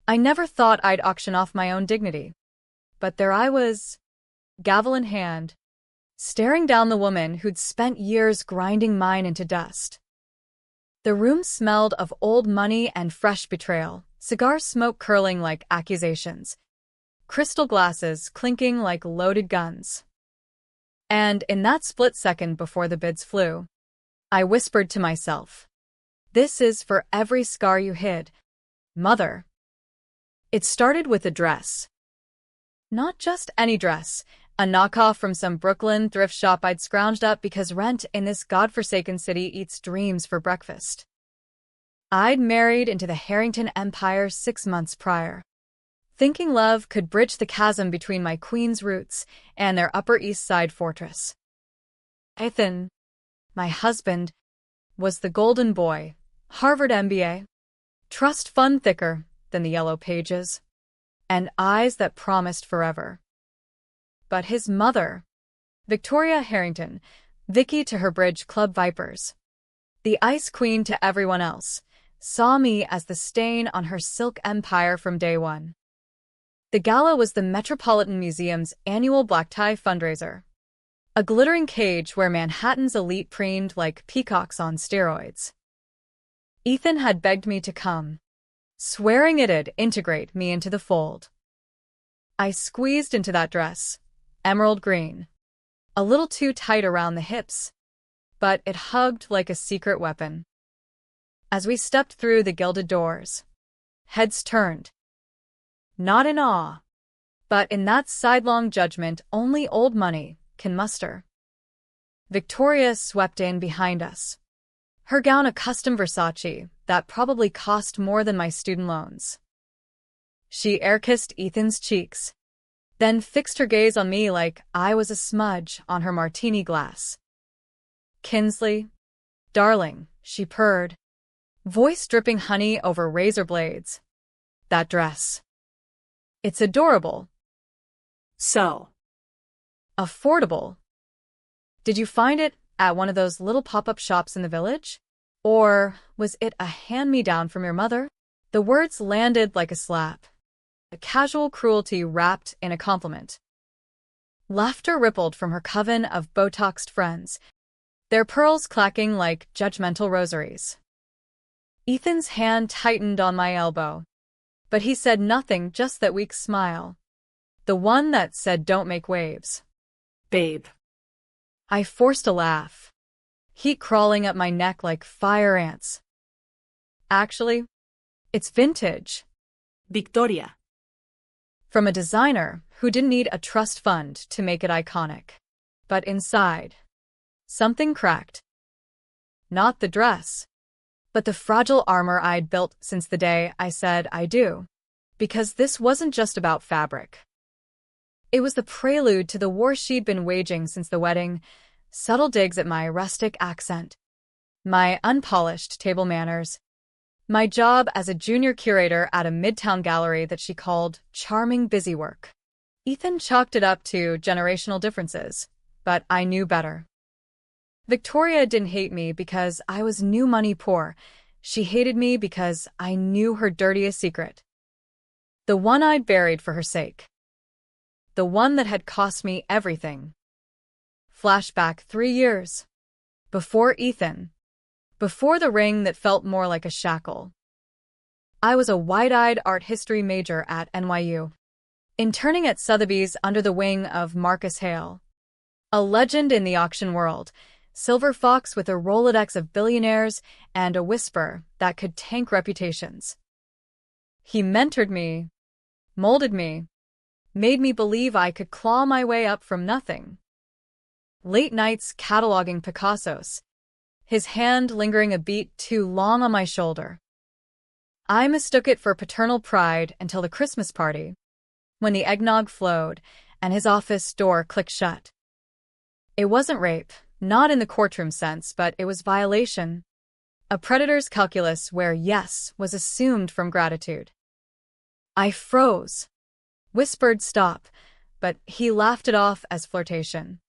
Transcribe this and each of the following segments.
I never thought I'd auction off my own dignity. But there I was, gavel in hand, staring down the woman who'd spent years grinding mine into dust. The room smelled of old money and fresh betrayal, cigar smoke curling like accusations, crystal glasses clinking like loaded guns. And in that split second before the bids flew, I whispered to myself, "This is for every scar you hid, Mother." It started with a dress. Not just any dress, a knockoff from some Brooklyn thrift shop I'd scrounged up because rent in this godforsaken city eats dreams for breakfast. I'd married into the Harrington Empire 6 months prior, thinking love could bridge the chasm between my Queens roots and their Upper East Side fortress. Ethan, my husband, was the golden boy, Harvard MBA, trust fund thicker than the yellow pages, and eyes that promised forever. But his mother, Victoria Harrington, Vicky to her Bridge Club Vipers, the ice queen to everyone else, saw me as the stain on her silk empire from day one. The gala was the Metropolitan Museum's annual black tie fundraiser, a glittering cage where Manhattan's elite preened like peacocks on steroids. Ethan had begged me to come, swearing it'd integrate me into the fold. I squeezed into that dress, emerald green, a little too tight around the hips, but it hugged like a secret weapon. As we stepped through the gilded doors, heads turned. Not in awe, but in that sidelong judgment only old money can muster. Victoria swept in behind us, her gown a custom Versace that probably cost more than my student loans. She air-kissed Ethan's cheeks, then fixed her gaze on me like I was a smudge on her martini glass. "Kinsley, darling," she purred, voice dripping honey over razor blades. "That dress. It's adorable. So affordable. Did you find it at one of those little pop-up shops in the village? Or was it a hand-me-down from your mother?" The words landed like a slap, a casual cruelty wrapped in a compliment. Laughter rippled from her coven of Botoxed friends, their pearls clacking like judgmental rosaries. Ethan's hand tightened on my elbow, but he said nothing, just that weak smile, the one that said don't make waves. "Babe." I forced a laugh, heat crawling up my neck like fire ants. "Actually, it's vintage. Victoria. From a designer who didn't need a trust fund to make it iconic. But inside, something cracked. Not the dress, but the fragile armor I'd built since the day I said I do. Because this wasn't just about fabric. It was the prelude to the war she'd been waging since the wedding, subtle digs at my rustic accent, my unpolished table manners, my job as a junior curator at a midtown gallery that she called charming busy work. Ethan chalked it up to generational differences, but I knew better. Victoria didn't hate me because I was new money poor. She hated me because I knew her dirtiest secret. The one I'd buried for her sake. The one that had cost me everything. Flashback 3 years. Before Ethan. Before the ring that felt more like a shackle. I was a wide-eyed art history major at NYU, interning at Sotheby's under the wing of Marcus Hale, a legend in the auction world, silver fox with a Rolodex of billionaires and a whisper that could tank reputations. He mentored me, molded me, made me believe I could claw my way up from nothing. Late nights cataloging Picassos, his hand lingering a beat too long on my shoulder. I mistook it for paternal pride until the Christmas party, when the eggnog flowed and his office door clicked shut. It wasn't rape, not in the courtroom sense, but it was violation. A predator's calculus where yes was assumed from gratitude. I froze, whispered stop, but he laughed it off as flirtation.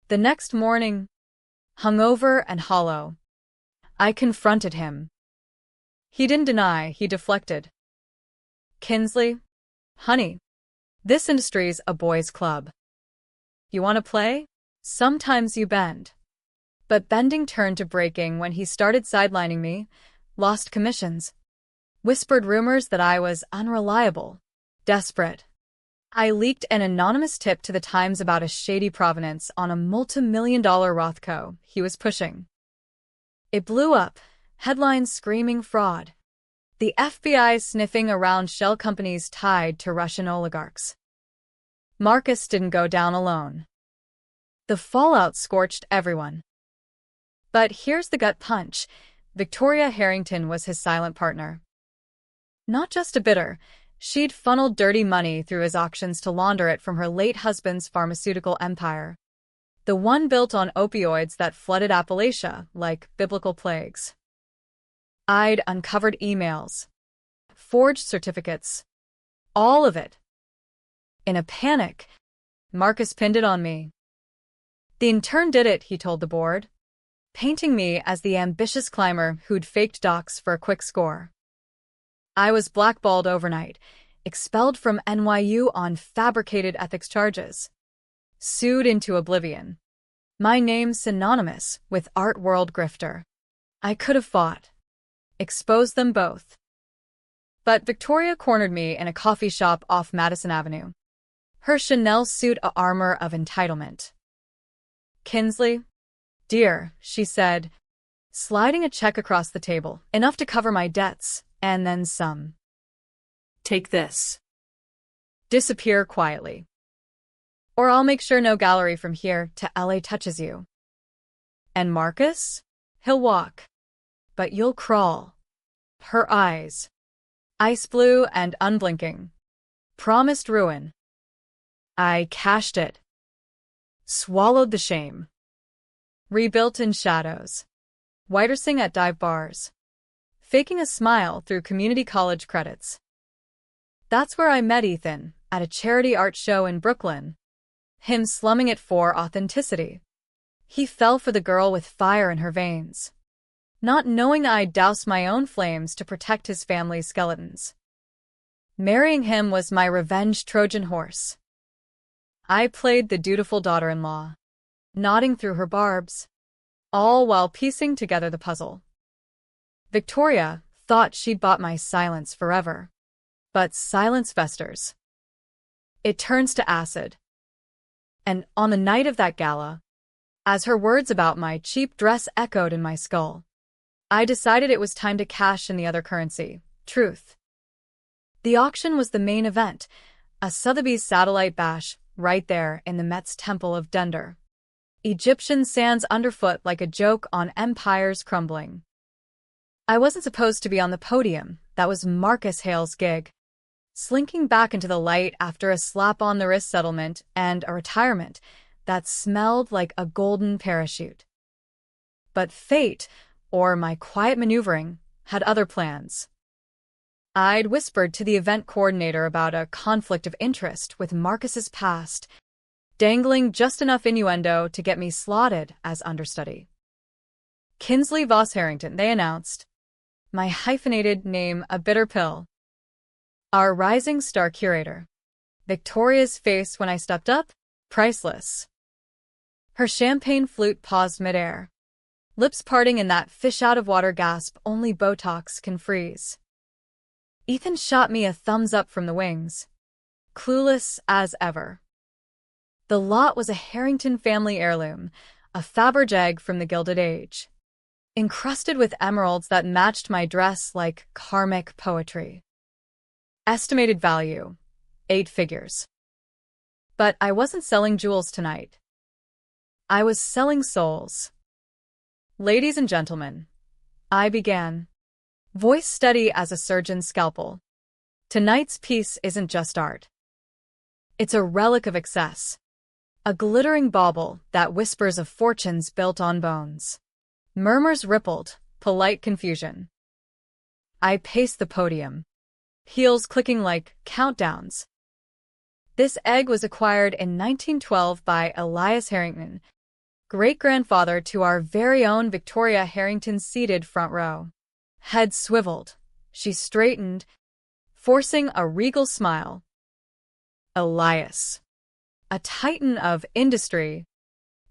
The next morning, hungover and hollow, I confronted him. He didn't deny, he deflected. Kinsley, honey, this industry's a boys' club. You want to play? Sometimes you bend. But bending turned to breaking when he started sidelining me, lost commissions, whispered rumors that I was unreliable, desperate. I leaked an anonymous tip to the Times about a shady provenance on a multi-million-dollar Rothko he was pushing. It blew up, headlines screaming fraud. The FBI sniffing around shell companies tied to Russian oligarchs. Marcus didn't go down alone. The fallout scorched everyone. But here's the gut punch. Victoria Harrington was his silent partner. Not just a bidder, she'd funneled dirty money through his auctions to launder it from her late husband's pharmaceutical empire. The one built on opioids that flooded Appalachia like biblical plagues. I'd uncovered emails, forged certificates, all of it. In a panic, Marcus pinned it on me. The intern did it, he told the board, painting me as the ambitious climber who'd faked docs for a quick score. I was blackballed overnight, expelled from NYU on fabricated ethics charges, sued into oblivion. My name synonymous with art world grifter. I could have fought, exposed them both. But Victoria cornered me in a coffee shop off Madison Avenue. Her Chanel suit a armor of entitlement. Kinsley, dear, she said, sliding a check across the table, enough to cover my debts, and then some. Take this. Disappear quietly. Or I'll make sure no gallery from here to LA touches you. And Marcus? He'll walk. But you'll crawl. Her eyes, ice blue and unblinking, promised ruin. I cashed it. Swallowed the shame. Rebuilt in shadows. Whitersing at dive bars. Faking a smile through community college credits. That's where I met Ethan, at a charity art show in Brooklyn. Him slumming it for authenticity. He fell for the girl with fire in her veins, not knowing I'd douse my own flames to protect his family's skeletons. Marrying him was my revenge Trojan horse. I played the dutiful daughter-in-law, nodding through her barbs, all while piecing together the puzzle. Victoria thought she'd bought my silence forever. But silence festers. It turns to acid. And on the night of that gala, as her words about my cheap dress echoed in my skull, I decided it was time to cash in the other currency, truth. The auction was the main event, a Sotheby's satellite bash right there in the Met's Temple of Dunder. Egyptian sands underfoot like a joke on empires crumbling. I wasn't supposed to be on the podium, that was Marcus Hale's gig. Slinking back into the light after a slap-on-the-wrist settlement and a retirement that smelled like a golden parachute. But fate, or my quiet maneuvering, had other plans. I'd whispered to the event coordinator about a conflict of interest with Marcus's past, dangling just enough innuendo to get me slotted as understudy. Kinsley Voss Harrington, they announced. My hyphenated name a bitter pill. Our rising star curator. Victoria's face when I stepped up? Priceless. Her champagne flute paused midair, lips parting in that fish-out-of-water gasp only Botox can freeze. Ethan shot me a thumbs-up from the wings, clueless as ever. The lot was a Harrington family heirloom, a Faberge egg from the Gilded Age, encrusted with emeralds that matched my dress like karmic poetry. Estimated value, 8 figures. But I wasn't selling jewels tonight. I was selling souls. Ladies and gentlemen, I began, voice steady as a surgeon's scalpel. Tonight's piece isn't just art. It's a relic of excess, a glittering bauble that whispers of fortunes built on bones. Murmurs rippled, polite confusion. I paced the podium, heels clicking like countdowns. This egg was acquired in 1912 by Elias Harrington, great-grandfather to our very own Victoria Harrington, seated front row. Head swiveled, she straightened, forcing a regal smile. Elias, a titan of industry,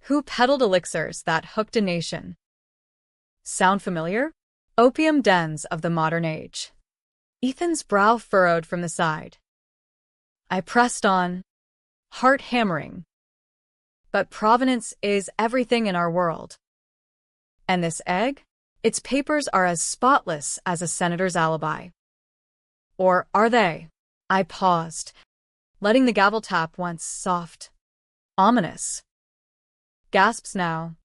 who peddled elixirs that hooked a nation. Sound familiar? Opium dens of the modern age. Ethan's brow furrowed from the side. I pressed on, heart hammering. But provenance is everything in our world. And this egg? Its papers are as spotless as a senator's alibi. Or are they? I paused, letting the gavel tap once soft, ominous. Gasps now.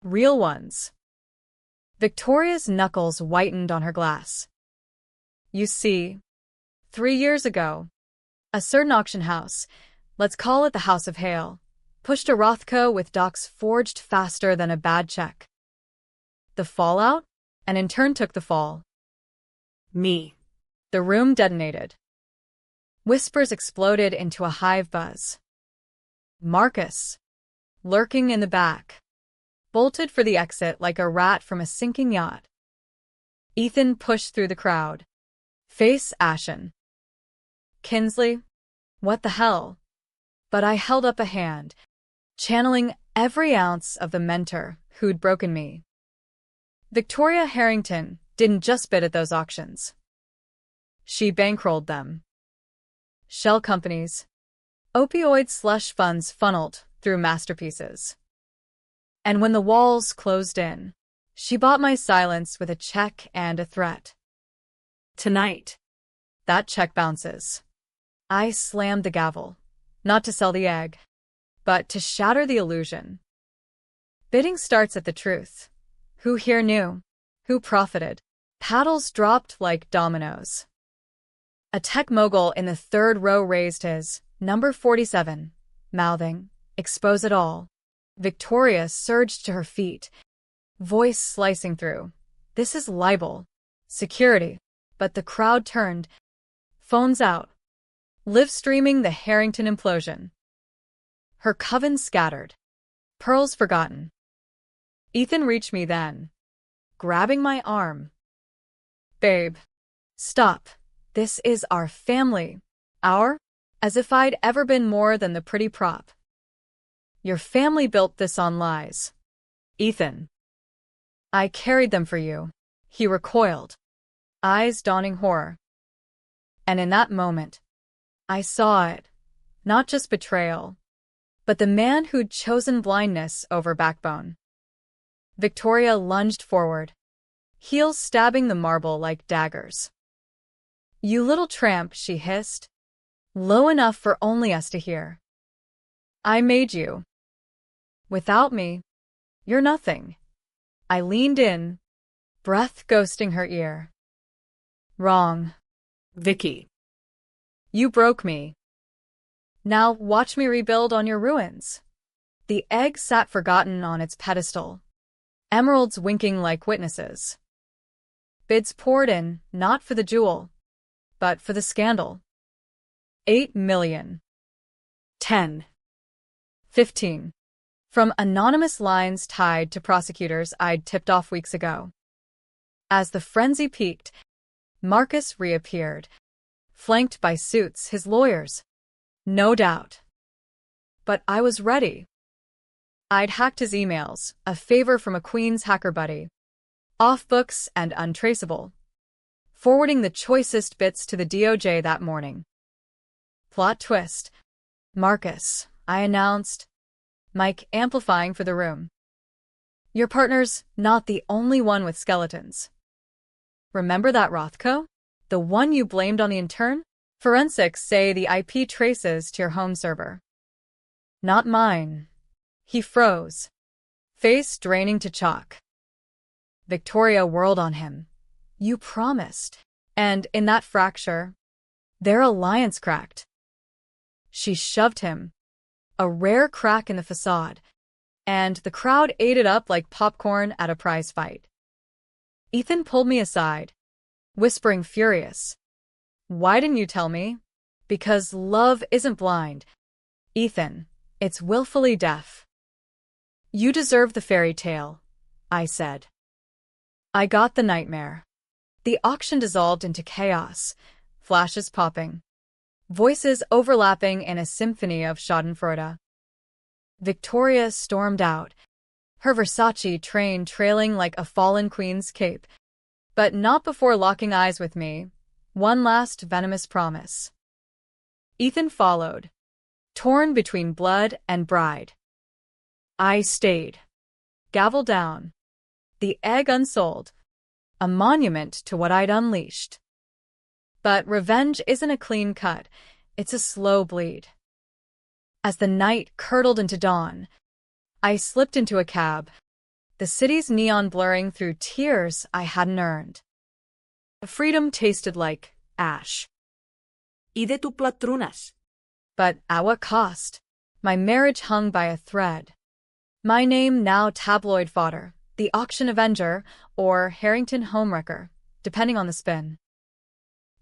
Real ones. Victoria's knuckles whitened on her glass. You see, 3 years ago, a certain auction house, let's call it the House of Hale, pushed a Rothko with docs forged faster than a bad check. The fallout? And in turn took the fall. Me. The room detonated. Whispers exploded into a hive buzz. Marcus, lurking in the back, bolted for the exit like a rat from a sinking yacht. Ethan pushed through the crowd, face ashen. Kinsley, what the hell? But I held up a hand, channeling every ounce of the mentor who'd broken me. Victoria Harrington didn't just bid at those auctions. She bankrolled them. Shell companies, opioid slush funds funneled through masterpieces. And when the walls closed in, she bought my silence with a check and a threat. Tonight. That check bounces. I slammed the gavel, not to sell the egg, but to shatter the illusion. Bidding starts at the truth. Who here knew? Who profited? Paddles dropped like dominoes. A tech mogul in the third row raised his number 47, mouthing, "Expose it all." Victoria surged to her feet, voice slicing through. This is libel. Security. But the crowd turned. Phones out. Live streaming the Harrington implosion. Her coven scattered. Pearls forgotten. Ethan reached me then, grabbing my arm. Babe, stop. This is our family. Our? As if I'd ever been more than the pretty prop. Your family built this on lies. Ethan. I carried them for you. He recoiled, eyes dawning horror. And in that moment, I saw it. Not just betrayal, but the man who'd chosen blindness over backbone. Victoria lunged forward, heels stabbing the marble like daggers. You little tramp, she hissed, low enough for only us to hear. I made you. Without me, you're nothing. I leaned in, breath ghosting her ear. Wrong. Vicky. You broke me. Now watch me rebuild on your ruins. The egg sat forgotten on its pedestal, emeralds winking like witnesses. Bids poured in, not for the jewel, but for the scandal. 8 million. 10. 15. From anonymous lines tied to prosecutors I'd tipped off weeks ago. As the frenzy peaked, Marcus reappeared, flanked by suits, his lawyers. No doubt. But I was ready. I'd hacked his emails, a favor from a Queen's hacker buddy. Off books and untraceable. Forwarding the choicest bits to the DOJ that morning. Plot twist. Marcus, I announced, mic amplifying for the room. Your partner's not the only one with skeletons. Remember that Rothko? The one you blamed on the intern? Forensics say the IP traces to your home server. Not mine. He froze, face draining to chalk. Victoria whirled on him. You promised. And in that fracture, their alliance cracked. She shoved him, a rare crack in the facade, and the crowd ate it up like popcorn at a prize fight. Ethan pulled me aside, whispering furious. Why didn't you tell me? Because love isn't blind. Ethan, it's willfully deaf. You deserve the fairy tale, I said. I got the nightmare. The auction dissolved into chaos, flashes popping, voices overlapping in a symphony of schadenfreude. Victoria stormed out, her Versace train trailing like a fallen queen's cape, but not before locking eyes with me. One last venomous promise. Ethan followed, torn between blood and bride. I stayed. Gavel down. The egg unsold. A monument to what I'd unleashed. But revenge isn't a clean cut, it's a slow bleed. As the night curdled into dawn, I slipped into a cab, the city's neon blurring through tears I hadn't earned. Freedom tasted like ash. ¿Y de tu platrunas? But at what cost? My marriage hung by a thread. My name now tabloid fodder, the auction avenger, or Harrington homewrecker, depending on the spin.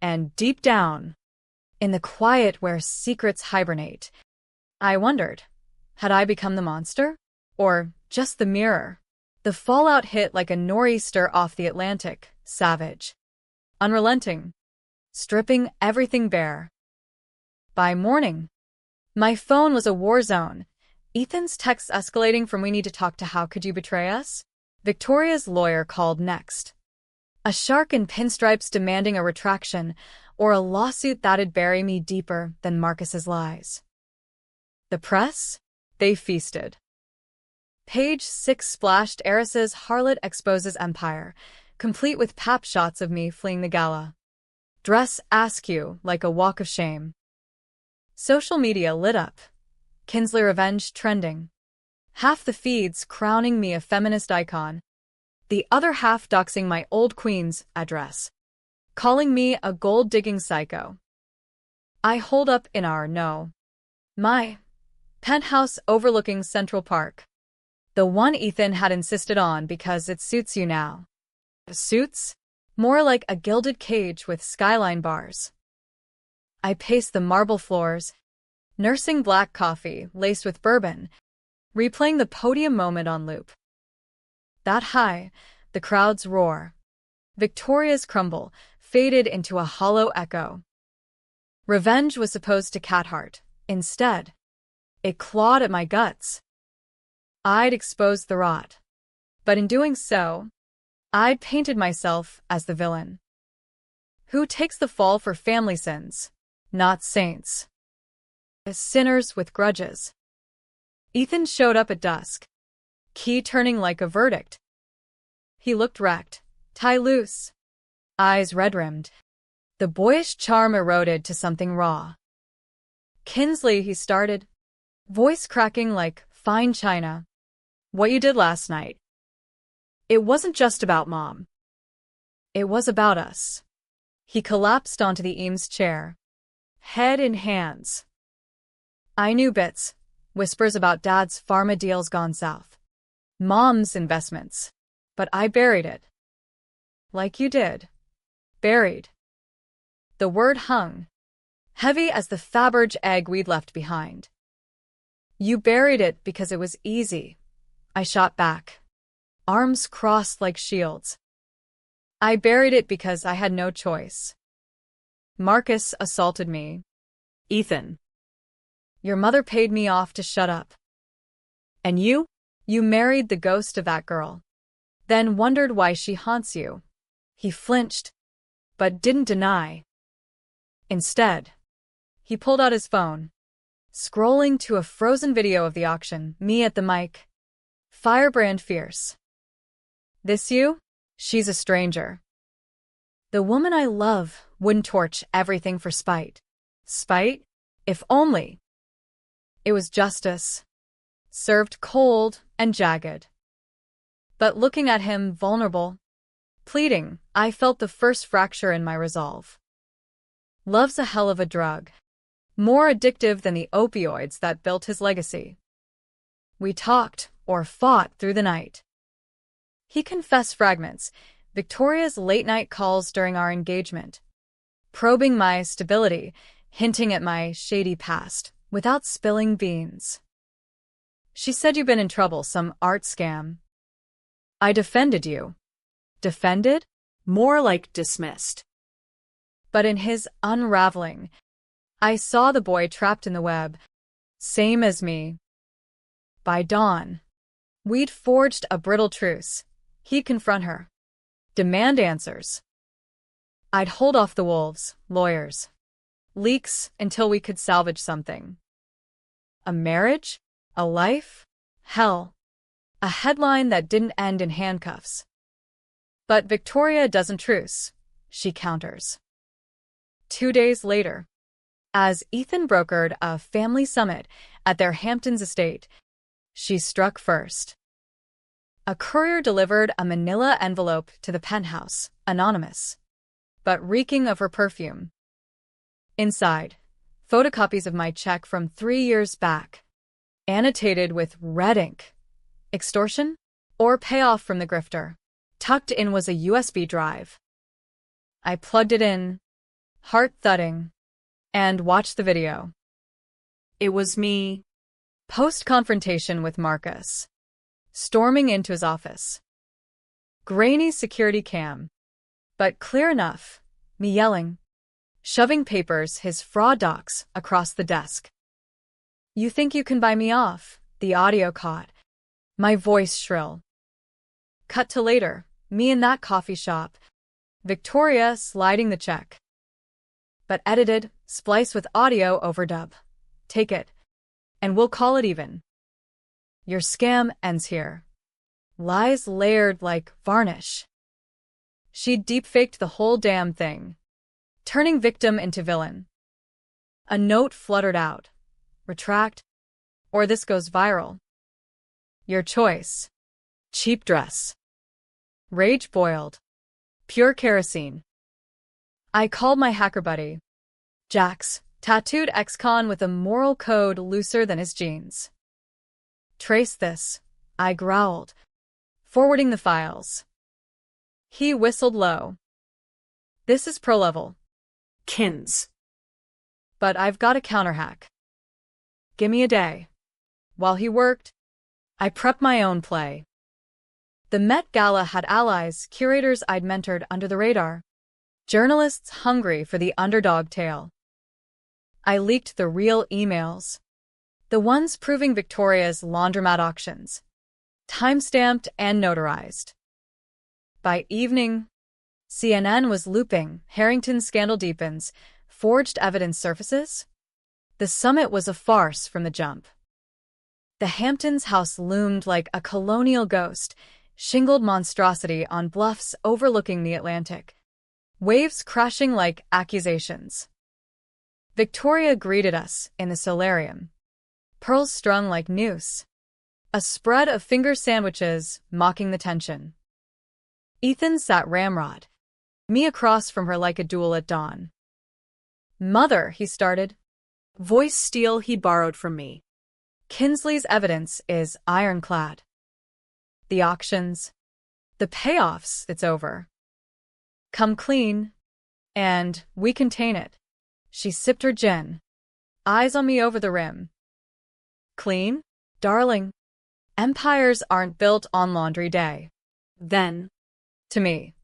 And deep down, in the quiet where secrets hibernate, I wondered, had I become the monster? Or just the mirror? The fallout hit like a nor'easter off the Atlantic, savage, unrelenting, stripping everything bare. By morning, my phone was a war zone. Ethan's texts escalating from "we need to talk" to "how could you betray us?" Victoria's lawyer called next. A shark in pinstripes demanding a retraction, or a lawsuit that'd bury me deeper than Marcus's lies. The press? They feasted. Page 6 splashed Eris's harlot exposes empire, complete with pap shots of me fleeing the gala. Dress askew like a walk of shame. Social media lit up. Kinsley revenge trending. Half the feeds crowning me a feminist icon, the other half doxing my old queen's address, calling me a gold-digging psycho. I holed up in my penthouse overlooking Central Park. The one Ethan had insisted on because it suits you now. Suits? More like a gilded cage with skyline bars. I paced the marble floors, nursing black coffee laced with bourbon, replaying the podium moment on loop. That high, the crowd's roar, Victoria's crumble, faded into a hollow echo. Revenge was supposed to catheart. Instead, it clawed at my guts. I'd exposed the rot. But in doing so, I'd painted myself as the villain. Who takes the fall for family sins, not saints. As sinners with grudges. Ethan showed up at dusk, key turning like a verdict. He looked wrecked, tie loose, eyes red-rimmed. The boyish charm eroded to something raw. Kinsley, he started, voice cracking like fine china. What you did last night. It wasn't just about Mom. It was about us. He collapsed onto the Eames chair, head in hands. I knew bits, whispers about Dad's pharma deals gone south, Mom's investments, but I buried it. Like you did. Buried. The word hung, heavy as the Faberge egg we'd left behind. You buried it because it was easy. I shot back, arms crossed like shields. I buried it because I had no choice. Marcus assaulted me. Ethan. Your mother paid me off to shut up. And you? You married the ghost of that girl. Then wondered why she haunts you. He flinched, but didn't deny. Instead, he pulled out his phone, scrolling to a frozen video of the auction, me at the mic. Firebrand fierce. This you? She's a stranger. The woman I love wouldn't torch everything for spite. Spite? If only. It was justice, served cold and jagged. But looking at him vulnerable, pleading, I felt the first fracture in my resolve. Love's a hell of a drug, more addictive than the opioids that built his legacy. We talked, or fought, through the night. He confessed fragments, Victoria's late-night calls during our engagement, probing my stability, hinting at my shady past, without spilling beans. She said you've been in trouble, some art scam. I defended you. Defended? More like dismissed. But in his unraveling, I saw the boy trapped in the web, same as me. By dawn, we'd forged a brittle truce. He'd confront her, demand answers. I'd hold off the wolves, lawyers, leaks until we could salvage something. A marriage? A life? Hell. A headline that didn't end in handcuffs. But Victoria doesn't truce. She counters. 2 days later, as Ethan brokered a family summit at their Hamptons estate, she struck first. A courier delivered a manila envelope to the penthouse, anonymous, but reeking of her perfume. Inside, photocopies of my check from 3 years back, annotated with red ink. Extortion? Or payoff from the grifter. Tucked in was a USB drive. I plugged it in, heart thudding, and watched the video. It was me. Post-confrontation with Marcus. Storming into his office. Grainy security cam. But clear enough. Me yelling. Shoving papers, his fraud docs, across the desk. You think you can buy me off? The audio caught. My voice shrill. Cut to later. Me in that coffee shop. Victoria sliding the check. But edited, spliced with audio overdub. Take it. And we'll call it even. Your scam ends here. Lies layered like varnish. She'd deep-faked the whole damn thing, turning victim into villain. A note fluttered out. Retract, or this goes viral. Your choice. Cheap dress. Rage boiled. Pure kerosene. I called my hacker buddy, Jax, tattooed ex-con with a moral code looser than his jeans. Trace this, I growled, forwarding the files. He whistled low. This is pro-level. Kins. But I've got a counterhack. Gimme a day. While he worked, I prepped my own play. The Met Gala had allies, curators I'd mentored under the radar. Journalists hungry for the underdog tale. I leaked the real emails. The ones proving Victoria's laundromat auctions. Time-stamped and notarized. By evening, CNN was looping, Harrington's scandal deepens, forged evidence surfaces. The summit was a farce from the jump. The Hamptons house loomed like a colonial ghost, shingled monstrosity on bluffs overlooking the Atlantic. Waves crashing like accusations. Victoria greeted us in the solarium. Pearls strung like noose. A spread of finger sandwiches mocking the tension. Ethan sat ramrod, me across from her like a duel at dawn. Mother, he started. Voice steel he borrowed from me. Kinsley's evidence is ironclad. The auctions, the payoffs, it's over. Come clean, and we contain it. She sipped her gin, eyes on me over the rim. Clean? Darling, empires aren't built on laundry day. Then, to me,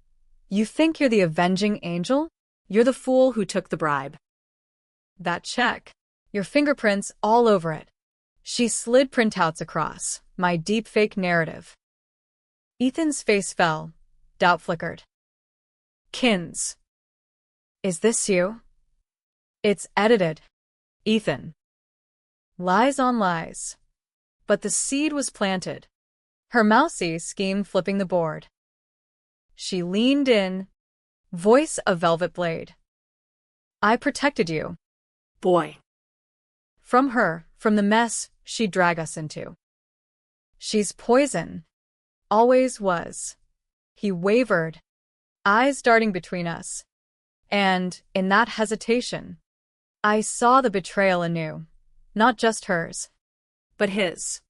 you think you're the avenging angel? You're the fool who took the bribe. That check, your fingerprints all over it. She slid printouts across, my deepfake narrative. Ethan's face fell, doubt flickered. Kins. Is this you? It's edited. Ethan. Lies on lies. But the seed was planted. Her mousy scheme flipping the board. She leaned in, voice a velvet blade. I protected you. Boy. From her, from the mess she'd drag us into. She's poison. Always was. He wavered, eyes darting between us. And, in that hesitation, I saw the betrayal anew. Not just hers, but his.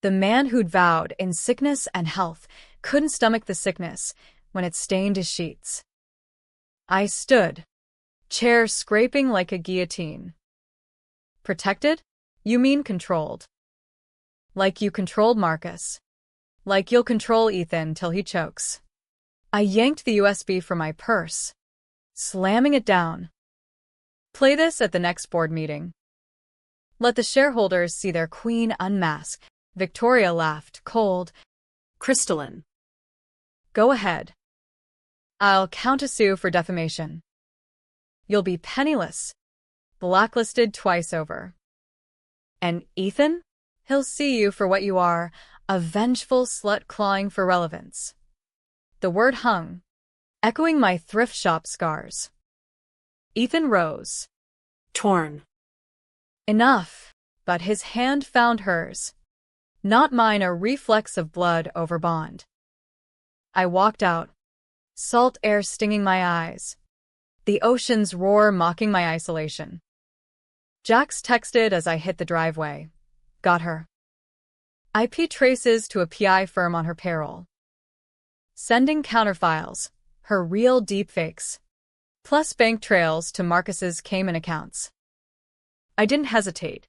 The man who'd vowed, in sickness and health, couldn't stomach the sickness when it stained his sheets. I stood, chair scraping like a guillotine. Protected? You mean controlled. Like you controlled Marcus. Like you'll control Ethan till he chokes. I yanked the USB from my purse. slamming it down. Play this at the next board meeting. Let the shareholders see their queen unmasked. Victoria laughed, cold. Crystalline. Go ahead. I'll counter-sue for defamation. You'll be penniless, blacklisted twice over. And Ethan? He'll see you for what you are, a vengeful slut clawing for relevance. The word hung, echoing my thrift shop scars. Ethan rose. Torn. Enough, but his hand found hers. Not mine, a reflex of blood over bond. I walked out, salt air stinging my eyes, the ocean's roar mocking my isolation. Jax texted as I hit the driveway. Got her. IP traces to a PI firm on her payroll. Sending counterfiles, her real deepfakes, plus bank trails to Marcus's Cayman accounts. I didn't hesitate.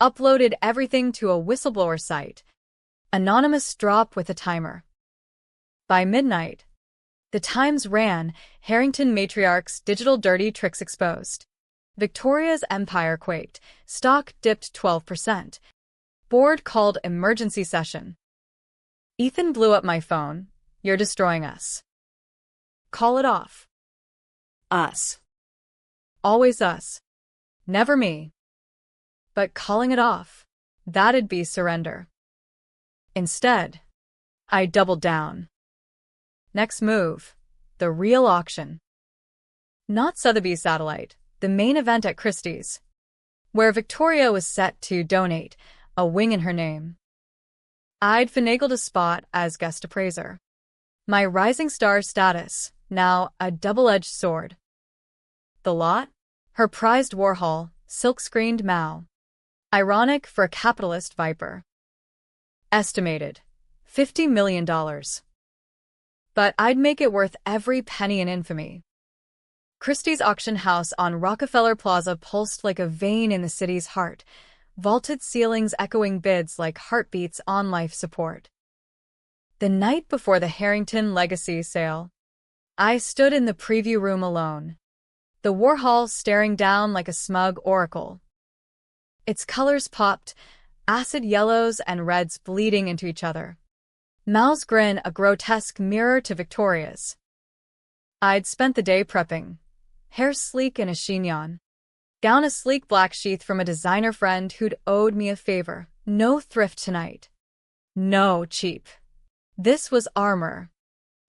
Uploaded everything to a whistleblower site. Anonymous drop with a timer. By midnight, the Times ran Harrington matriarch's digital dirty tricks exposed. Victoria's empire quaked. Stock dipped 12%. Board called emergency session. Ethan blew up my phone. You're destroying us. Call it off. Us. Always us. Never me. But calling it off, that'd be surrender. Instead, I doubled down. Next move, the real auction. Not Sotheby's Satellite, the main event at Christie's, where Victoria was set to donate a wing in her name. I'd finagled a spot as guest appraiser. My rising star status, now a double-edged sword. The lot? Her prized Warhol, silk-screened Mao. Ironic for a capitalist viper. Estimated $50 million. But I'd make it worth every penny in infamy. Christie's auction house on Rockefeller Plaza pulsed like a vein in the city's heart, vaulted ceilings echoing bids like heartbeats on life support. The night before the Harrington Legacy sale, I stood in the preview room alone, the Warhol staring down like a smug oracle. Its colors popped, acid yellows and reds bleeding into each other. Mao's grin a grotesque mirror to Victoria's. I'd spent the day prepping, hair sleek in a chignon, gown a sleek black sheath from a designer friend who'd owed me a favor. No thrift tonight. No cheap. This was armor,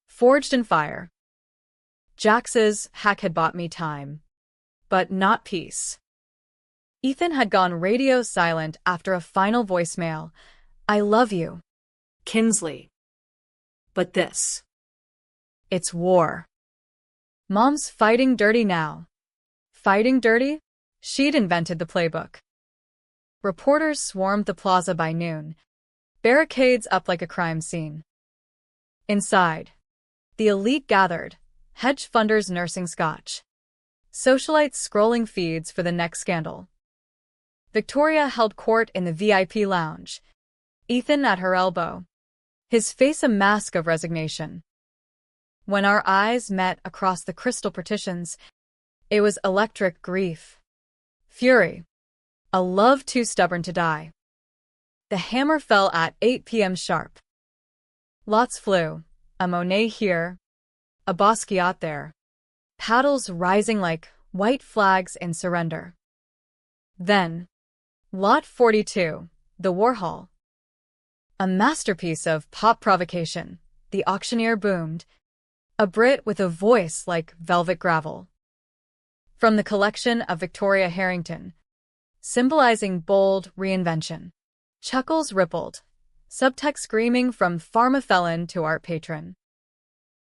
forged in fire. Jax's hack had bought me time, but not peace. Ethan had gone radio silent after a final voicemail. I love you. Kinsley. But this. It's war. Mom's fighting dirty now. Fighting dirty? She'd invented the playbook. Reporters swarmed the plaza by noon, barricades up like a crime scene. Inside, the elite gathered, hedge funders nursing scotch, socialites scrolling feeds for the next scandal. Victoria held court in the VIP lounge, Ethan at her elbow, his face a mask of resignation. When our eyes met across the crystal partitions, it was electric grief, fury, a love too stubborn to die. The hammer fell at 8 p.m. sharp. Lots flew, a Monet here, a Basquiat there, paddles rising like white flags in surrender. Then, Lot 42, the Warhol. A masterpiece of pop provocation, the auctioneer boomed, a Brit with a voice like velvet gravel. From the collection of Victoria Harrington, symbolizing bold reinvention. Chuckles rippled, subtext screaming from pharma felon to art patron.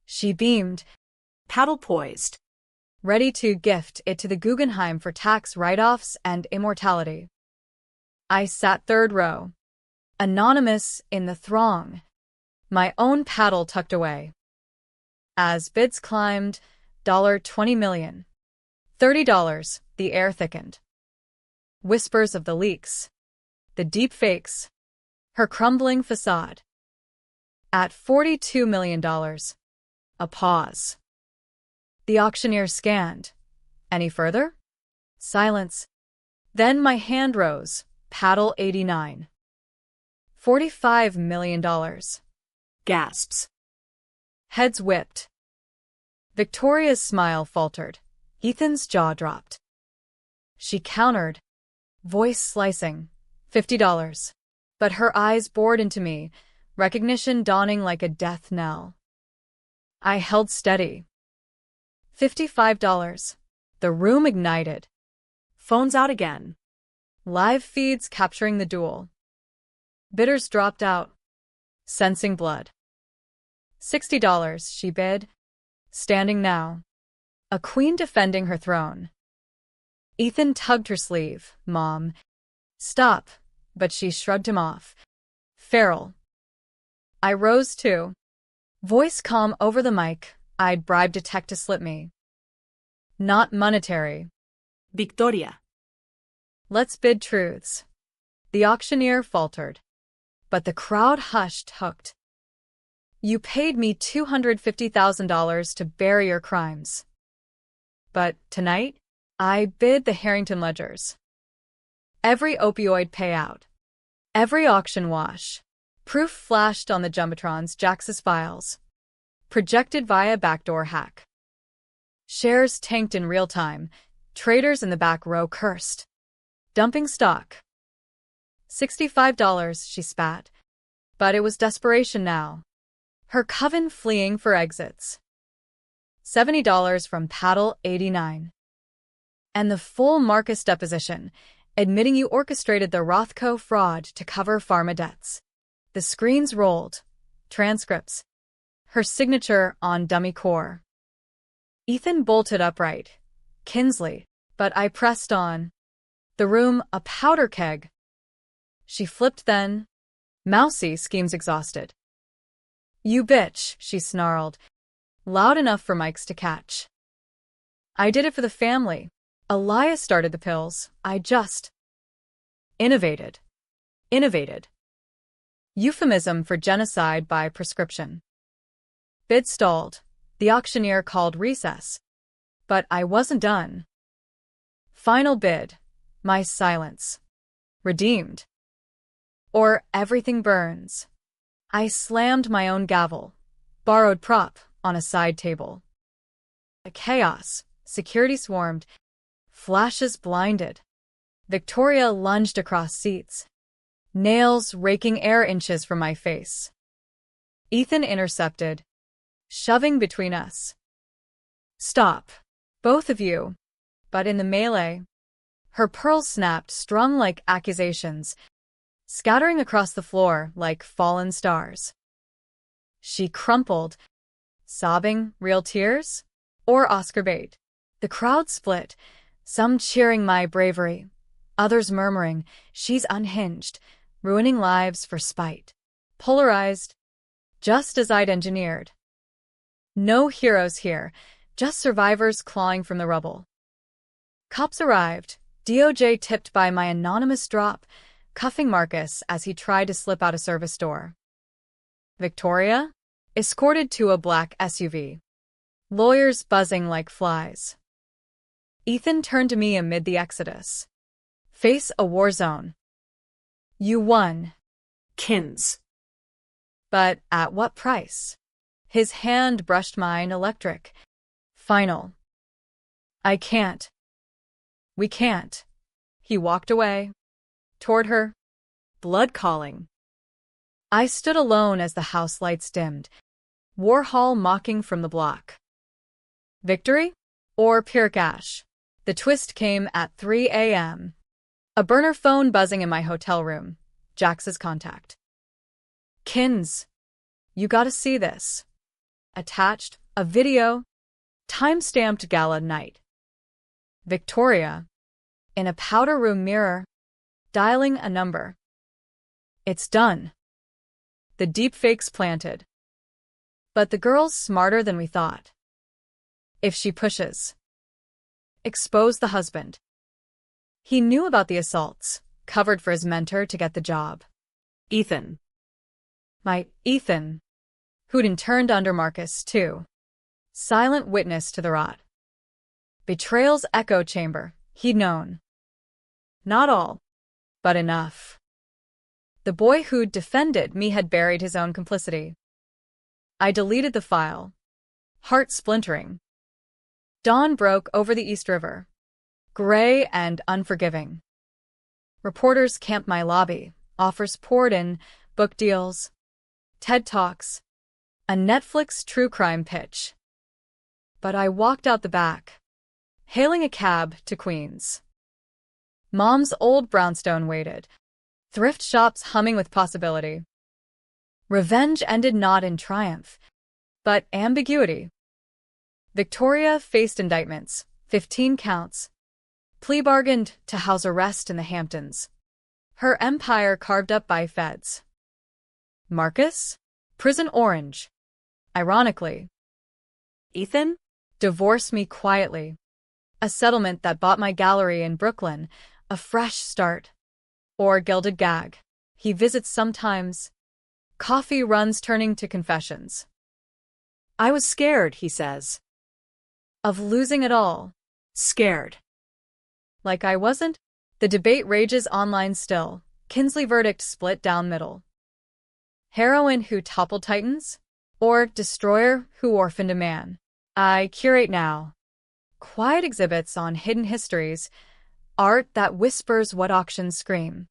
She beamed, Paddle poised. ready to gift it to the Guggenheim for tax write-offs and immortality. I sat third row, anonymous in the throng, my own paddle tucked away. As bids climbed, $20 million, $30, the air thickened. Whispers of the leaks, the deep fakes, her crumbling facade. At $42 million, a pause. The auctioneer scanned. Any further? Silence. Then my hand rose. Paddle 89. $45 million. Gasps. Heads whipped. Victoria's smile faltered. Ethan's jaw dropped. She countered, voice slicing. $50. But her eyes bored into me, recognition dawning like a death knell. I held steady. $55. The room ignited. Phones out again. Live feeds capturing the duel. Bidders dropped out, sensing blood. $60, she bid, standing now. A queen defending her throne. Ethan tugged her sleeve. Mom. Stop, but she shrugged him off. Feral. I rose too. Voice calm over the mic. I'd bribed a tech to slip me. Not monetary. Victoria. Let's bid truths. The auctioneer faltered. But the crowd hushed, hooked. You paid me $250,000 to bury your crimes. But tonight, I bid the Harrington ledgers. Every opioid payout. Every auction wash. Proof flashed on the Jumbotrons' Jax's files. Projected via backdoor hack. Shares tanked in real time. Traders in the back row cursed. Dumping stock. $65, she spat. But it was desperation now. Her coven fleeing for exits. $70 from Paddle 89. And the full Marcus deposition, admitting you orchestrated the Rothko fraud to cover pharma debts. The screens rolled. Transcripts. Her signature on dummy core. Ethan bolted upright. Kinsley. But I pressed on. The room, a powder keg. She flipped then. Mousy schemes exhausted. You bitch, she snarled. Loud enough for mics to catch. I did it for the family. Elias started the pills. I just innovated. Euphemism for genocide by prescription. Bid stalled. The auctioneer called recess. But I wasn't done. Final bid. My silence. Redeemed. Or everything burns. I slammed my own gavel. Borrowed prop on a side table. A chaos. Security swarmed. Flashes blinded. Victoria lunged across seats. Nails raking air inches from my face. Ethan intercepted, shoving between us. Stop. Both of you. But in the melee, her pearls snapped, strung like accusations, scattering across the floor like fallen stars. She crumpled, sobbing, real tears? Or Oscar bait? The crowd split, some cheering my bravery, others murmuring, she's unhinged, ruining lives for spite. Polarized, just as I'd engineered. No heroes here, just survivors clawing from the rubble. Cops arrived, DOJ tipped by my anonymous drop, cuffing Marcus as he tried to slip out a service door. Victoria? Escorted to a black SUV. Lawyers buzzing like flies. Ethan turned to me amid the exodus. Face a war zone. You won. Kins. But at what price? His hand brushed mine, electric. Final. I can't. We can't. He walked away. Toward her. Blood calling. I stood alone as the house lights dimmed. Warhol mocking from the block. Victory? Or pure cash? The twist came at 3 a.m. A burner phone buzzing in my hotel room. Jax's contact. Kins. You gotta see this. Attached, a video. Time-stamped gala night. Victoria. In a powder room mirror. Dialing a number. It's done. The deepfakes planted. But the girl's smarter than we thought. If she pushes. Expose the husband. He knew about the assaults, covered for his mentor to get the job. Ethan. My Ethan, who'd interned under Marcus, too. silent witness to the rot. Betrayal's echo chamber, he'd known. Not all, but enough. The boy who'd defended me had buried his own complicity. I deleted the file, heart splintering. Dawn broke over the East River, gray and unforgiving. Reporters camped my lobby, offers poured in, book deals, TED Talks, a Netflix true crime pitch. But I walked out the back, hailing a cab to Queens. Mom's old brownstone waited, thrift shops humming with possibility. Revenge ended not in triumph, but ambiguity. Victoria faced indictments, 15 counts, plea bargained to house arrest in the Hamptons. Her empire carved up by feds. Marcus? Prison orange. Ironically. Ethan? Divorced me quietly. A settlement that bought my gallery in Brooklyn a fresh start. Or gilded gag. He visits sometimes. Coffee runs turning to confessions. I was scared, he says. Of losing it all. Scared. Like I wasn't? The debate rages online still. Kinsley verdict split down middle. Heroine who toppled titans? Or destroyer who orphaned a man? I curate now. Quiet exhibits on hidden histories, art that whispers what auctions scream.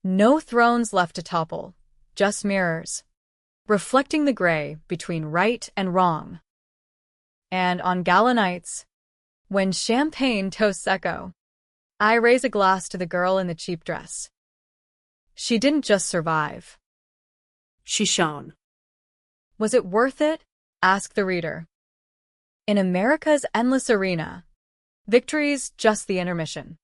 No thrones left to topple, just mirrors, reflecting the gray between right and wrong. And on gala nights, when champagne toasts echo, I raise a glass to the girl in the cheap dress. She didn't just survive. She shone. Was it worth it? Ask the reader. In America's endless arena, victory's just the intermission.